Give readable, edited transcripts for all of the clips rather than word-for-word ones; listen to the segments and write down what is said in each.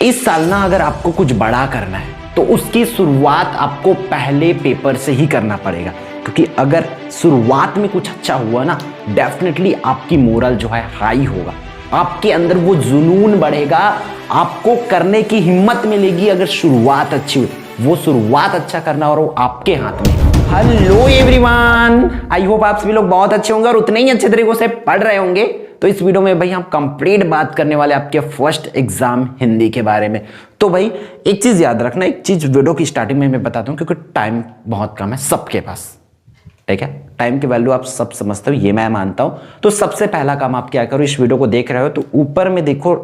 इस साल ना अगर आपको कुछ बड़ा करना है तो उसकी शुरुआत आपको पहले पेपर से ही करना पड़ेगा, क्योंकि अगर शुरुआत में कुछ अच्छा हुआ ना डेफिनेटली आपकी मोरल जो है हाई होगा, आपके अंदर वो जुनून बढ़ेगा, आपको करने की हिम्मत मिलेगी। अगर शुरुआत अच्छी हुई, वो शुरुआत अच्छा करना और वो आपके हाथ में। हेलो एवरीवन, आई होप आप सभी लोग बहुत अच्छे होंगे और उतने ही अच्छे तरीकों से पढ़ रहे होंगे। तो इस वीडियो में भाई हम कंप्लीट बात करने वाले आपके फर्स्ट एग्जाम हिंदी के बारे में। तो भाई एक चीज याद रखना, एक चीज वीडियो की स्टार्टिंग में मैं बताता हूँ, क्योंकि टाइम बहुत कम है सबके पास, ठीक है। टाइम की वैल्यू आप सब समझते हो, ये मैं मानता हूं। तो सबसे पहला काम आप क्या करो, इस वीडियो को देख रहे हो तो ऊपर में देखो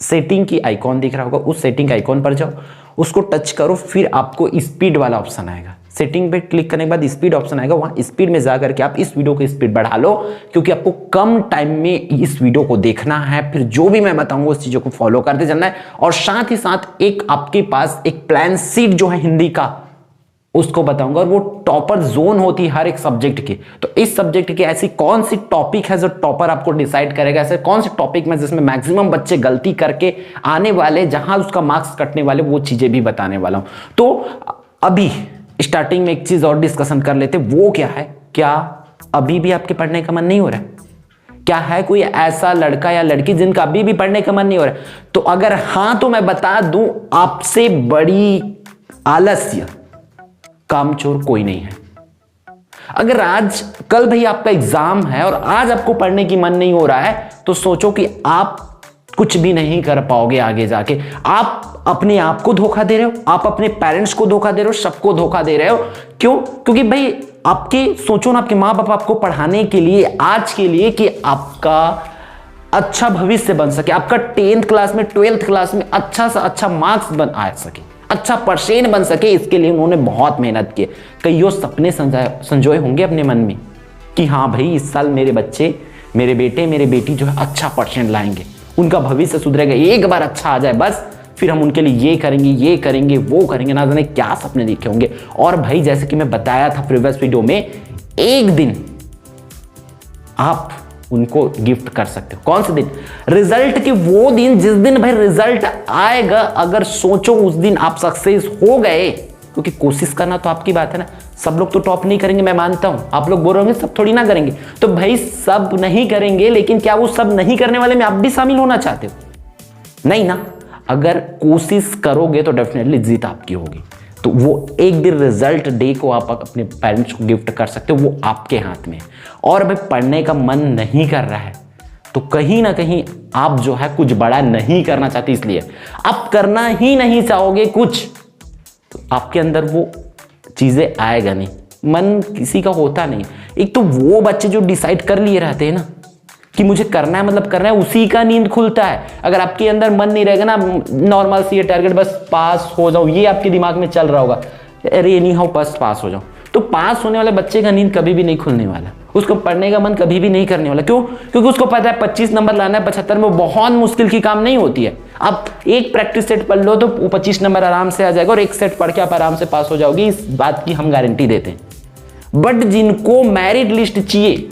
सेटिंग की आइकॉन दिख रहा होगा, उस सेटिंग आइकॉन पर जाओ, उसको टच करो, फिर आपको स्पीड वाला ऑप्शन आएगा। सेटिंग पे क्लिक करने के बाद स्पीड ऑप्शन आएगा, वहां स्पीड में जाकर के आप इस वीडियो की स्पीड बढ़ा लो, क्योंकि आपको कम टाइम में इस वीडियो को देखना है। फिर जो भी मैं बताऊंगा उस चीजों को फॉलो करते चलना है, और साथ ही साथ एक आपके पास एक प्लान सीट जो है हिंदी का उसको बताऊंगा, और वो टॉपर जोन होती है हर एक सब्जेक्ट की। तो इस सब्जेक्ट की ऐसी कौन सी टॉपिक है जो टॉपर आपको डिसाइड करेगा, ऐसे कौन से टॉपिक में जिसमें मैक्सिमम बच्चे गलती करके आने वाले, जहां उसका मार्क्स कटने वाले, वो चीजें भी बताने वाला हूं। तो अभी स्टार्टिंग में एक चीज और डिस्कशन कर लेते, वो क्या है, क्या अभी भी आपके पढ़ने का मन नहीं हो रहा है? क्या है कोई ऐसा लड़का या लड़की जिनका अभी भी पढ़ने का मन नहीं हो रहा है? तो अगर हां तो मैं बता दूं, आपसे बड़ी आलस्य कामचोर कोई नहीं है। अगर आज कल भाई आपका एग्जाम है और आज आपको पढ़ने की मन नहीं हो रहा है, तो सोचो कि आप कुछ भी नहीं कर पाओगे आगे जाके। आप अपने आप को धोखा दे रहे हो, आप अपने पेरेंट्स को धोखा दे रहे हो, सबको धोखा दे रहे हो। क्यों? क्योंकि भाई आपके सोचो ना, आपके माँ बाप आपको पढ़ाने के लिए, आज के लिए, कि आपका अच्छा भविष्य बन सके, आपका 10th क्लास में 12th क्लास में अच्छा सा अच्छा मार्क्स बन आ सके, अच्छा परसेंट बन सके, इसके लिए उन्होंने बहुत मेहनत की। कईयों सपने संजोए होंगे अपने मन में कि हाँ भाई इस साल मेरे बच्चे, मेरे बेटे, मेरे बेटी जो है अच्छा परसेंट लाएंगे, उनका भविष्य सुधरेगा, एक बार अच्छा आ जाए बस, फिर हम उनके लिए ये करेंगे, वो करेंगे, ना जाने क्या सपने देखे होंगे। और भाई जैसे कि मैं बताया था प्रीवियस वीडियो में, एक दिन आप उनको गिफ्ट कर सकते हो। कौन सा दिन? रिजल्ट के वो दिन जिस दिन भाई रिजल्ट आएगा, अगर सोचो उस दिन आप सक्सेस हो गए, क्योंकि कोशिश करना तो आपकी बात है ना। सब लोग तो टॉप नहीं करेंगे, मैं मानता हूं। आप लोग बोल रहे होंगे सब थोड़ी ना करेंगे, तो भाई सब नहीं करेंगे, लेकिन क्या वो सब नहीं करने वाले में आप भी शामिल होना चाहते हो? नहीं ना। अगर कोशिश करोगे तो डेफिनेटली जीत आपकी होगी। तो वो एक दिन रिजल्ट डे को आप अपने पेरेंट्स को गिफ्ट कर सकते हो, वो आपके हाथ में। और भाई पढ़ने का मन नहीं कर रहा है तो कहीं ना कहीं आप जो है कुछ बड़ा नहीं करना चाहते, इसलिए आप करना ही नहीं चाहोगे कुछ, तो आपके अंदर वो चीजें आएगा नहीं। मन किसी का होता नहीं। एक तो वो बच्चे जो डिसाइड कर लिए रहते हैं ना कि मुझे करना है, मतलब करना है, उसी का नींद खुलता है। अगर आपके अंदर मन नहीं रहेगा ना, नॉर्मल सी टारगेट बस पास हो जाओ, ये आपके दिमाग में चल रहा होगा, अरे नहीं हो बस पास हो जाओ, तो पास होने वाले बच्चे का नींद कभी भी नहीं खुलने वाला, उसको पढ़ने का मन कभी भी नहीं करने वाला। क्यों? क्योंकि उसको पता है 25 नंबर लाना है 75 में, बहुत मुश्किल की काम नहीं होती है। आप एक प्रैक्टिस सेट पढ़ लो तो 25 नंबर आराम से आ जाएगा, और एक सेट पढ़ के आप आराम से पास हो जाओगे, इस बात की हम गारंटी देते हैं। बट जिनको मेरिट लिस्ट चाहिए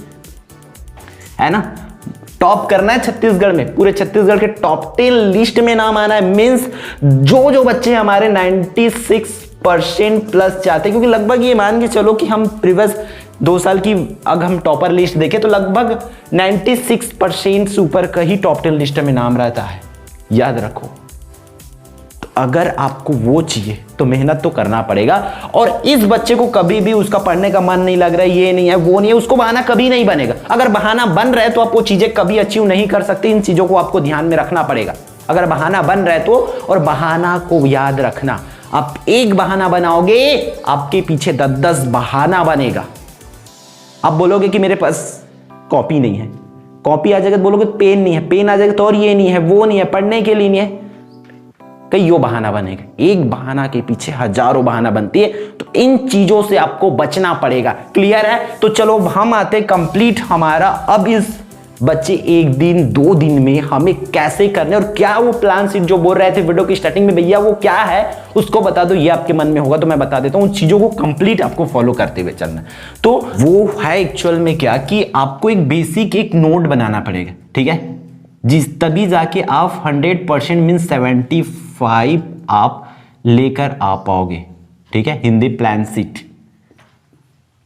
है ना, टॉप करना है छत्तीसगढ़ में, पूरे छत्तीसगढ़ के टॉप 10 लिस्ट में नाम आना है, मींस जो बच्चे हमारे 96% प्लस चाहते हैं, क्योंकि लगभग ये मान के चलो कि हम प्रीवियस 2 साल की अगर हम टॉपर लिस्ट देखें तो लगभग 96% से ऊपर का ही टॉप 10 लिस्ट में नाम रहता है। याद रखो, तो अगर आपको वो चाहिए तो मेहनत तो करना पड़ेगा। और इस बच्चे को कभी भी उसका पढ़ने का मन नहीं लग रहा है, ये नहीं है, वो नहीं है, उसको बहाना कभी नहीं बनेगा। अगर बहाना बन रहा है तो आप वो चीजें कभी अचीव नहीं कर सकते। इन चीजों को आपको ध्यान में रखना पड़ेगा। अगर बहाना बन रहा है तो, और बहाना को याद रखना, आप एक बहाना बनाओगे, आपके पीछे 10-10 बहाना बनेगा। आप बोलोगे कि मेरे पास कॉपी नहीं है, कॉपी आ जाएगा तो बोलोगे पेन नहीं है, पेन आ जाएगा तो और ये नहीं है, वो नहीं है, पढ़ने के लिए नहीं है, कईयों बहाना बनेगा। एक बहाना के पीछे हजारों बहाना बनती है। तो इन चीजों से आपको बचना पड़ेगा। क्लियर है? तो चलो हम आते कंप्लीट हमारा अब इस बच्चे 1 दिन 2 दिन में हमें कैसे करने, और क्या वो प्लान सीट जो बोल रहे थे वीडियो की स्टार्टिंग में, भैया वो क्या है उसको बता दो। ये आपके मन में होगा तो मैं बता देता हूं, उन चीजों को कंप्लीट आपको फॉलो करते हुए चलना। तो वो है एक्चुअल में क्या कि आपको एक बेसिक एक नोट बनाना पड़ेगा, ठीक है। जिस तभी जाके आप 100% मीन 75 आप लेकर आ पाओगे। ठीक है, हिंदी प्लान सीट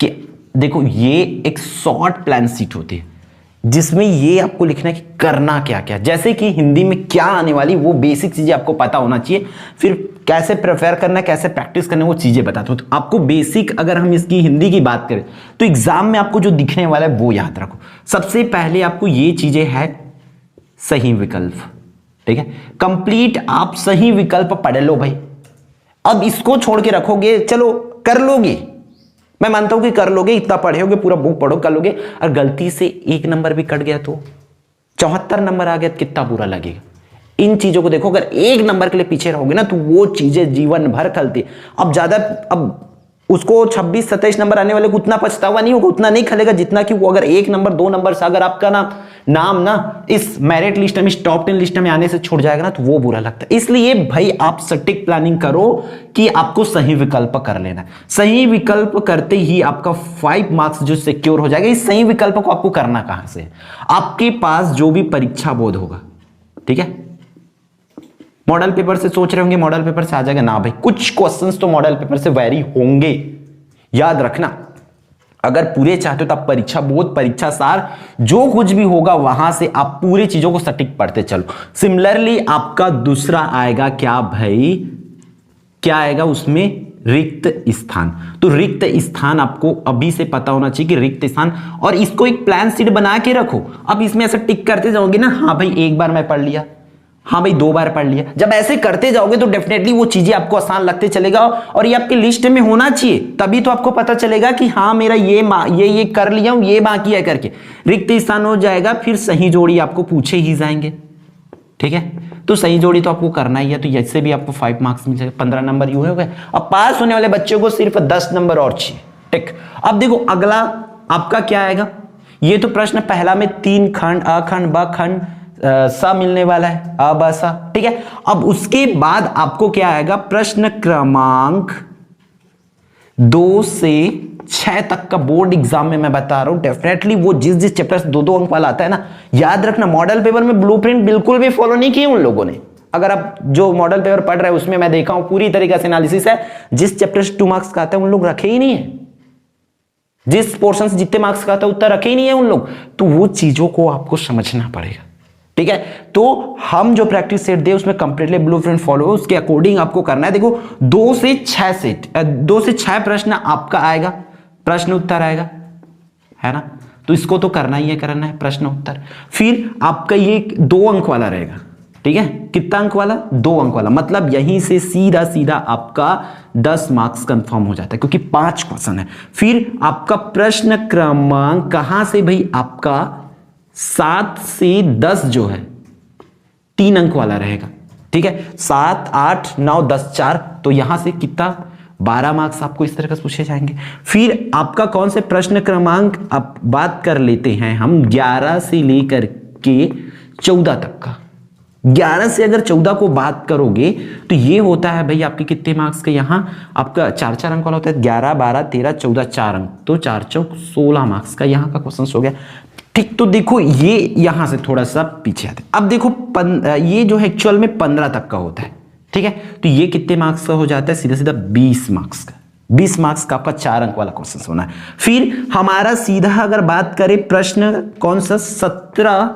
कि देखो ये एक शॉर्ट प्लान सीट होती है जिसमें ये आपको लिखना है कि करना क्या क्या, जैसे कि हिंदी में क्या आने वाली वो बेसिक चीजें आपको पता होना चाहिए, फिर कैसे प्रिपेयर करना है, कैसे प्रैक्टिस करना है, वो चीजें बताता हूं। तो आपको बेसिक अगर हम इसकी हिंदी की बात करें तो एग्जाम में आपको जो दिखने वाला है वो याद रखो। सबसे पहले आपको ये चीजें है सही विकल्प। ठीक है, कंप्लीट आप सही विकल्प पढ़ लो भाई। अब इसको छोड़ के रखोगे, चलो कर लोगे, मैं मानता हूं कि कर लोगे, इतना पढ़ोगे, पूरा बुक पढ़ो कर लोगे, और गलती से एक नंबर भी कट गया तो 74 नंबर आ गया तो कितना बुरा लगेगा। इन चीजों को देखो, अगर एक नंबर के लिए पीछे रहोगे ना तो वो चीजें जीवन भर खलती। अब ज्यादा, अब उसको 26-27 नंबर आने वाले को उतना पछतावा नहीं होगा, उतना नहीं खलेगा जितना कि वो अगर 1 नंबर 2 नंबर से अगर आपका नाम ना इस मेरिट लिस्ट में, इस टॉप 10 लिस्ट में आने से छूट जाएगा ना तो वो बुरा लगता है। इसलिए भाई आप सटीक प्लानिंग करो कि आपको सही विकल्प कर लेना है। सही विकल्प करते ही आपका 5 मार्क्स जो सिक्योर हो जाएगा। इस सही विकल्प को आपको करना कहां से, आपके पास जो भी परीक्षा बोर्ड होगा, ठीक है, मॉडल पेपर से सोच रहे होंगे मॉडल पेपर से आ जाएगा ना भाई, कुछ क्वेश्चंस तो मॉडल पेपर से वेरी होंगे, याद रखना। अगर पूरे चाहते हो तो आप परीक्षा बोर्ड, परीक्षा सार, जो कुछ भी होगा वहां से आप पूरी चीजों को सटीक पढ़ते चलो। सिमिलरली आपका दूसरा आएगा क्या भाई, क्या आएगा उसमें, रिक्त स्थान। तो रिक्त स्थान आपको अभी से पता होना चाहिए कि रिक्त स्थान, और इसको एक प्लान शीट बना के रखो। अब इसमें ऐसा टिक करते जाओगे ना, हाँ भाई एक बार मैं पढ़ लिया, हाँ भाई 2 बार पढ़ लिया, जब ऐसे करते जाओगे तो डेफिनेटली वो चीजें आपको आसान लगते चलेगा, और ये आपकी लिस्ट में होना चाहिए, तभी तो आपको पता चलेगा कि हाँ मेरा ये कर लिया हूं, ये बाकी है करके रिक्त स्थान हो जाएगा। फिर सही जोड़ी आपको पूछे ही जाएंगे। ठीक है, तो सही जोड़ी तो आपको करना ही है, तो इससे भी आपको 5 मार्क्स मिल जाएगा, 15 नंबर यूं हो गए। अब पास होने वाले बच्चों को सिर्फ 10 नंबर और चाहिए। ठीक, अब देखो अगला आपका क्या आएगा, ये तो प्रश्न पहला में 3 खंड, अखंड बखंड सा मिलने वाला है, अब सा। ठीक है, अब उसके बाद आपको क्या आएगा, प्रश्न क्रमांक 2 से 6 तक का बोर्ड एग्जाम में मैं बता रहा हूं। डेफिनेटली वो जिस चैप्टर से 2-2 अंक वाला आता है ना, याद रखना मॉडल पेपर में ब्लूप्रिंट बिल्कुल भी फॉलो नहीं किए उन लोगों ने। अगर आप जो मॉडल पेपर पढ़ रहे हैं उसमें मैं देखा हूं पूरी तरीके से एनालिसिस है, जिस चैप्टर से 2 मार्क्स का आता है उन लोग रखे ही नहीं है, जिस पोर्शन से जितने मार्क्स का आता है उतना रखे ही नहीं है उन लोग। तो वो चीजों को आपको समझना पड़ेगा। ठीक है, तो हम जो प्रैक्टिस सेट दे उसमें कंप्लीटली ब्लूप्रिंट फॉलो, उसके अकॉर्डिंग आपको करना है। देखो 2 से 6 सेट, 2 से 6 प्रश्न आपका आएगा, प्रश्न उत्तर आएगा, है ना, तो इसको तो करना ही है, करना है प्रश्न उत्तर। फिर आपका ये 2 अंक वाला रहेगा। ठीक है, कितना अंक वाला, 2 अंक वाला, मतलब यहीं से सीधा सीधा आपका 10 मार्क्स कंफर्म हो जाता है, क्योंकि 5 क्वेश्चन है। फिर आपका प्रश्न क्रमांक कहां से भाई, आपका 7 से 10 जो है 3 अंक वाला रहेगा। ठीक है, 7, 8, 9, 10, 4, तो यहां से कितना, 12 मार्क्स आपको इस तरह से पूछे जाएंगे। फिर आपका कौन से प्रश्न क्रमांक आप बात कर लेते हैं हम, 11 से लेकर के 14 तक का। 11 से अगर 14 को बात करोगे तो ये होता है भाई आपके कितने मार्क्स का, यहां आपका 4-4 अंक वाला होता है, 11, 12, 13, 14, 4 अंक, तो 4 चौक 16 मार्क्स का यहां का क्वेश्चन हो गया। ठीक, तो देखो ये यहां से थोड़ा सा पीछे आते हैं। अब देखो ये जो है एक्चुअल में 15 तक का होता है। ठीक है, तो ये कितने मार्क्स का हो जाता है, सीधा सीधा 20 मार्क्स का। 20 मार्क्स का आपका 4 अंक वाला क्वेश्चन होना है। फिर हमारा सीधा अगर बात करें प्रश्न कौन सा, 17,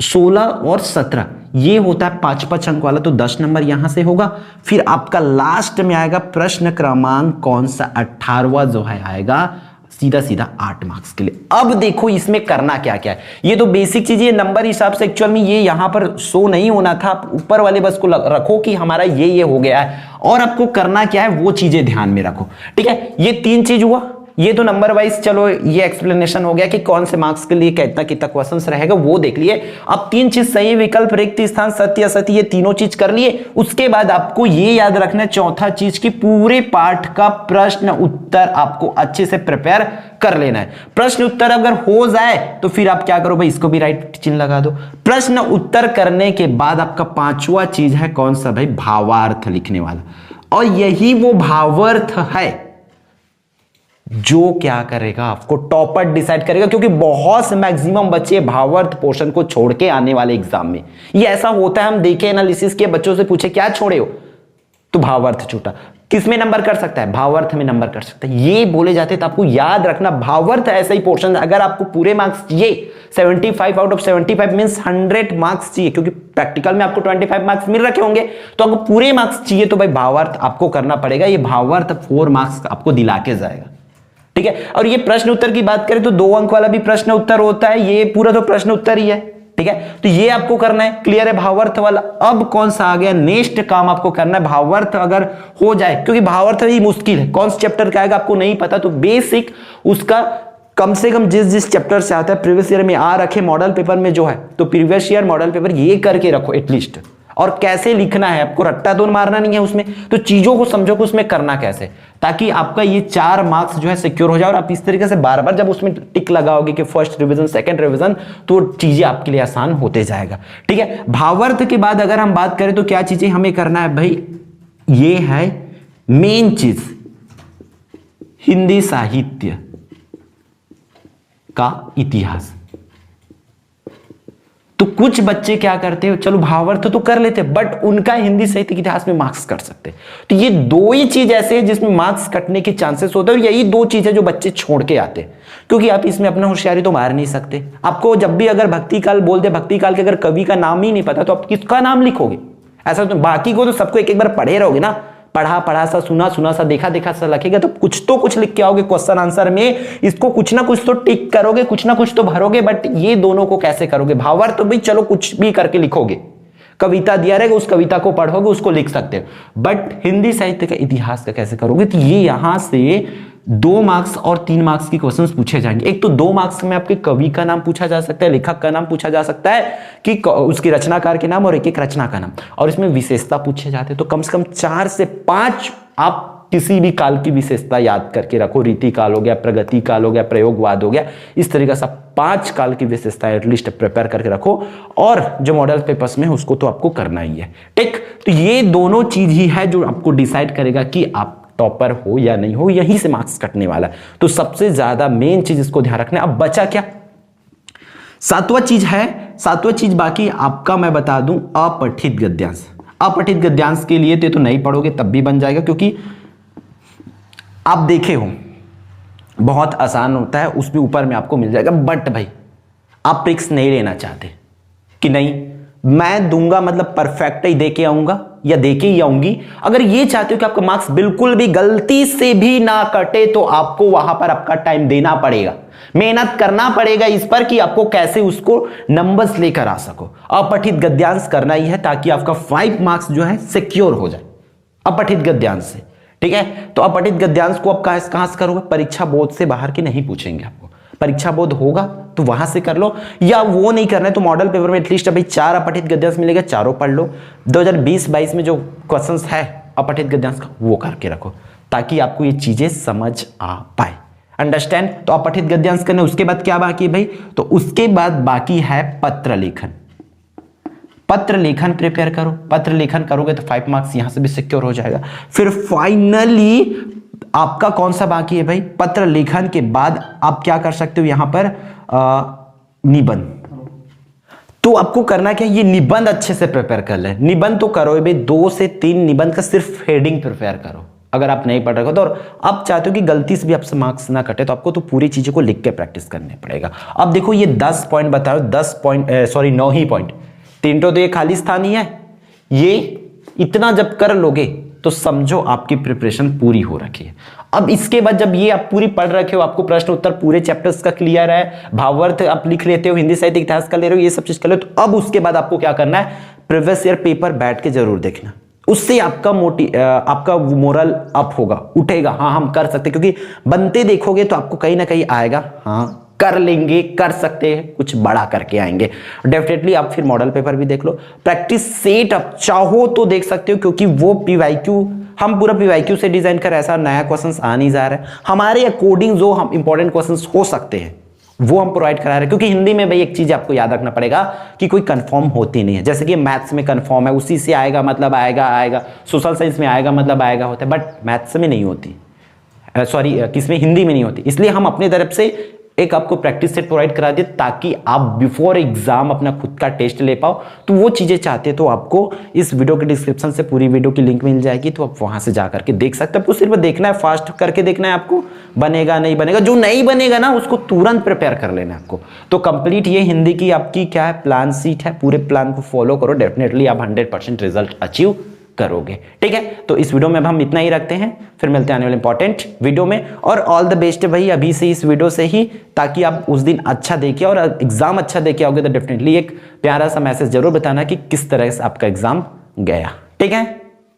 16 और 17, ये होता है 5-5 अंक वाला, तो 10 नंबर यहां से होगा। फिर आपका लास्ट में आएगा प्रश्न क्रमांक कौन सा, 18वां जो है आएगा सीधा सीधा 8 मार्क्स के लिए। अब देखो इसमें करना क्या क्या है, ये तो बेसिक चीज है, नंबर हिसाब से एक्चुअल में ये यहां पर शो नहीं होना था, आप ऊपर वाले बस को रखो कि हमारा ये हो गया है, और आपको करना क्या है वो चीजें ध्यान में रखो। ठीक है, ये 3 चीज हुआ, ये तो नंबर वाइज चलो ये एक्सप्लेनेशन हो गया कि कौन से मार्क्स के लिए कितना कितना क्वेश्चंस रहेगा वो देख लिए। अब 3 चीज, सही विकल्प, रिक्त स्थान, सत्य असत्य, ये तीनों चीज कर लिए। उसके बाद आपको ये याद रखना है चौथा चीज की पूरे पाठ का प्रश्न उत्तर आपको अच्छे से प्रिपेयर कर लेना है। प्रश्न उत्तर अगर हो जाए तो फिर आप क्या करो भाई, इसको भी राइट चिन्ह लगा दो। प्रश्न उत्तर करने के बाद आपका 5वां चीज है कौन सा भाई, भावार्थ लिखने वाला, और यही वो भावार्थ है जो क्या करेगा आपको टॉपर डिसाइड करेगा, क्योंकि बहुत से मैक्सिमम बच्चे भावार्थ पोर्शन को छोड़ के आने वाले एग्जाम में ये ऐसा होता है। हम देखे एनालिसिस किए, बच्चों से पूछे क्या छोड़े हो, तो भावार्थ छूटा। किस में नंबर कर सकता है, भावार्थ में नंबर कर सकता है, ये बोले जाते। तो आपको याद रखना भावार्थ ऐसा ही पोर्शन, अगर आपको पूरे मार्क्स चाहिए 75 आउट ऑफ 75 मींस 100 मार्क्स चाहिए, क्योंकि प्रैक्टिकल में आपको 25 मार्क्स मिल रखे होंगे, तो आपको पूरे मार्क्स चाहिए तो भाई भावार्थ आपको करना पड़ेगा। ये भावार्थ 4 मार्क्स आपको दिला के जाएगा, ठीक है। और ये प्रश्न उत्तर की बात करें तो 2 अंक वाला भी प्रश्न उत्तर होता है, ये पूरा तो प्रश्न उत्तर ही है, ठीक है। तो ये आपको करना है, क्लियर है भावार्थ वाला। अब कौन सा आ गया, नेक्स्ट काम आपको करना है भावार्थ अगर हो जाए, क्योंकि भावार्थ ही मुश्किल है, कौन से चैप्टर का आएगा आपको नहीं पता, तो बेसिक उसका कम से कम जिस चैप्टर से आता है प्रीवियस ईयर में आ रखे मॉडल पेपर में जो है, तो प्रीवियस ईयर मॉडल पेपर ये करके रखो एटलीस्ट। और कैसे लिखना है आपको, रट्टा तो मारना नहीं है उसमें, तो चीजों को समझो कि उसमें करना कैसे, ताकि आपका ये 4 मार्क्स जो है सिक्योर हो जाए। और आप इस तरीके से बार बार जब उसमें टिक लगाओगे कि फर्स्ट रिवीजन सेकंड रिवीजन, तो चीजें आपके लिए आसान होते जाएगा, ठीक है। भावार्थ के बाद अगर हम बात करें तो क्या चीजें हमें करना है भाई, ये है मेन चीज, हिंदी साहित्य का इतिहास। तो कुछ बच्चे क्या करते हैं, चलो भावार्थ तो कर लेते बट उनका हिंदी साहित्य के इतिहास में मार्क्स कट सकते हैं। तो ये 2 ही चीज ऐसे हैं जिसमें मार्क्स कटने के चांसेस होते हैं, और यही 2 चीजें जो बच्चे छोड़ के आते हैं, क्योंकि आप इसमें अपना होशियारी तो मार नहीं सकते। आपको जब भी अगर भक्ति काल बोलते, भक्ति काल के अगर कवि का नाम ही नहीं पता तो आप किसका नाम लिखोगे, ऐसा तो बाकी को तो सबको एक एक बार पढ़े रहोगे ना, पढ़ा सा सुना सा देखा सा लिखेगा, तो कुछ लिख के आओगे क्वेश्चन आंसर में, इसको कुछ ना कुछ तो टिक करोगे, कुछ ना कुछ तो भरोगे, बट ये दोनों को कैसे करोगे। भावार्थ तो भाई चलो कुछ भी करके लिखोगे, कविता दिया रहेगा उस कविता को पढ़ोगे, उसको लिख सकते हो, बट हिंदी साहित्य का इतिहास का कैसे करोगे। तो ये यहां से 2 मार्क्स और 3 मार्क्स की क्वेश्चंस पूछे जाएंगे। एक तो 2 मार्क्स में आपके कवि का नाम पूछा जा सकता है, लेखक का नाम पूछा जा सकता है, कि उसके रचनाकार के नाम और एक रचना का नाम, और इसमें विशेषता पूछे जाते हैं। तो कम से कम 4 से 5 आप किसी भी काल की विशेषता याद करके रखो, रीति काल हो गया, प्रगति काल हो गया, प्रयोगवाद हो गया, इस तरीके से 5 काल की विशेषताएं एटलीस्ट प्रिपेयर करके रखो, और जो मॉडल पेपर्स में उसको तो आपको करना ही है, ठीक। तो ये दोनों चीज ही है जो आपको डिसाइड करेगा कि आप टॉपर हो या नहीं हो, यहीं से मार्क्स कटने वाला है। तो सबसे ज्यादा मेन चीज इसको ध्यान रखना है। अब बचा क्या, 7वां चीज है, 7वां चीज बाकी आपका मैं बता दूं, अपठित गद्यांश। अपठित गद्यांश के लिए तो नहीं पढ़ोगे तब भी बन जाएगा, क्योंकि आप देखे हो बहुत आसान होता है, उसमें ऊपर में आपको मिल जाएगा, बट भाई आप रिस्क नहीं लेना चाहते कि नहीं मैं दूंगा मतलब परफेक्ट ही दे के आऊंगा या दे के ही आऊंगी। अगर ये चाहते हो कि आपका मार्क्स बिल्कुल भी गलती से भी ना कटे, तो आपको वहां पर आपका टाइम देना पड़ेगा, मेहनत करना पड़ेगा इस पर कि आपको कैसे उसको नंबर्स लेकर आ सको। अपठित गद्यांश करना ही है ताकि आपका 5 मार्क्स जो है सिक्योर हो जाए अपठित गद्यांश से, ठीक है। तो अपठित गद्यांश को आप कहां से करोगे, परीक्षा बोर्ड से बाहर के नहीं पूछेंगे आपको, परीक्षा बोर्ड होगा तो वहां से कर लो, या वो नहीं करना है तो मॉडल पेपर में एटलीस्ट अभी 4 अपठित गद्यांश मिलेगा, चारों पढ़ लो। 2020-22 में जो क्वेश्चंस है अपठित गद्यांश का वो करके रखो, ताकि आपको ये चीजें समझ आ पाए, अंडरस्टैंड। तो अपठित गद्यांश करने, उसके बाद क्या बाकी है भाई, तो उसके बाद बाकी है पत्र लेखन। पत्र लेखन प्रिपेयर करो, पत्र लेखन करोगे तो 5 मार्क्स यहां से भी सिक्योर हो जाएगा। फिर फाइनली आपका कौन सा बाकी है भाई, पत्र लेखन के बाद आप क्या कर सकते हो यहां पर, निबंध। तो आपको करना क्या, ये निबंध अच्छे से प्रिपेयर कर ले। निबंध तो करो भाई, 2 से 3 निबंध का सिर्फ हेडिंग प्रिपेयर करो अगर आप नहीं पढ़ रहे हो तो। और आप चाहते हो कि गलती से भी आपसे मार्क्स ना कटे, तो आपको तो पूरी चीजों को लिख के प्रैक्टिस करने पड़ेगा। अब देखो ये 10 पॉइंट बताओ, 9 ही पॉइंट, 3 तो ये खाली स्थान ही है। ये इतना जब कर लोगे तो समझो आपकी प्रिपरेशन पूरी हो रखी है। अब इसके बाद जब ये आप पूरी पढ़ रखे हो, आपको प्रश्न उत्तर पूरे चैप्टर्स का क्लियर है, भावार्थ आप लिख लेते हो, हिंदी साहित्य इतिहास का ले रहे हो, ये सब चीज कर ले, तो अब उसके बाद आपको क्या करना है, प्रीवियस ईयर पेपर बैठ के जरूर देखना। उससे आपका आपका मोरल अप होगा, उठेगा, हाँ हम कर सकते, क्योंकि बनते देखोगे तो आपको कहीं ना कहीं आएगा, हाँ कर लेंगे, कर सकते हैं, कुछ बड़ा करके आएंगे। डेफिनेटली आप फिर मॉडल पेपर भी देख लो, प्रैक्टिस सेट आप चाहो तो देख सकते हो, क्योंकि वो पीवाईक्यू हम पूरा पीवाईक्यू से डिजाइन कर, ऐसा नया क्वेश्चंस आ नहीं जा रहा है, हमारे अकॉर्डिंग जो हम इंपॉर्टेंट क्वेश्चंस हो सकते हैं वो हम प्रोवाइड करा रहे हैं। क्योंकि हिंदी में भाई एक चीज आपको याद रखना पड़ेगा कि कोई कंफर्म होती नहीं है, जैसे कि मैथ्स में कंफर्म है, उसी से आएगा मतलब आएगा, सोशल साइंस में आएगा मतलब आएगा होता है, बट मैथ्स में नहीं होती, सॉरी किसमें, हिंदी में नहीं होती, इसलिए हम अपनी तरफ से एक आपको प्रैक्टिस सेट प्रोवाइड करा दिए ताकि आप बिफोर एग्जाम अपना खुद का टेस्ट ले पाओ। तो वो चीजें चाहते हैं तो आपको इस वीडियो के डिस्क्रिप्शन से पूरी वीडियो की लिंक मिल जाएगी, तो आप वहां से जा करके देख सकते हैं। आपको सिर्फ देखना है, फास्ट करके देखना है आपको, बनेगा नहीं बनेगा, जो नहीं बनेगा ना उसको तुरंत प्रिपेयर कर लेना है आपको। तो कंप्लीट ये हिंदी की आपकी क्या है, प्लान सीट है, पूरे प्लान को फॉलो करो, डेफिनेटली आप 100% रिजल्ट अचीव करोगे। ठीक है, तो इस वीडियो में अब हम इतना ही रखते हैं, फिर मिलते हैं आने वाले इंपॉर्टेंट वीडियो में। और ऑल द बेस्ट है भाई अभी से इस वीडियो से ही, ताकि आप उस दिन अच्छा देखिए और एग्जाम अच्छा देके आओगे तो डेफिनेटली एक प्यारा सा मैसेज जरूर बताना कि किस तरह से आपका एग्जाम गया। ठीक है।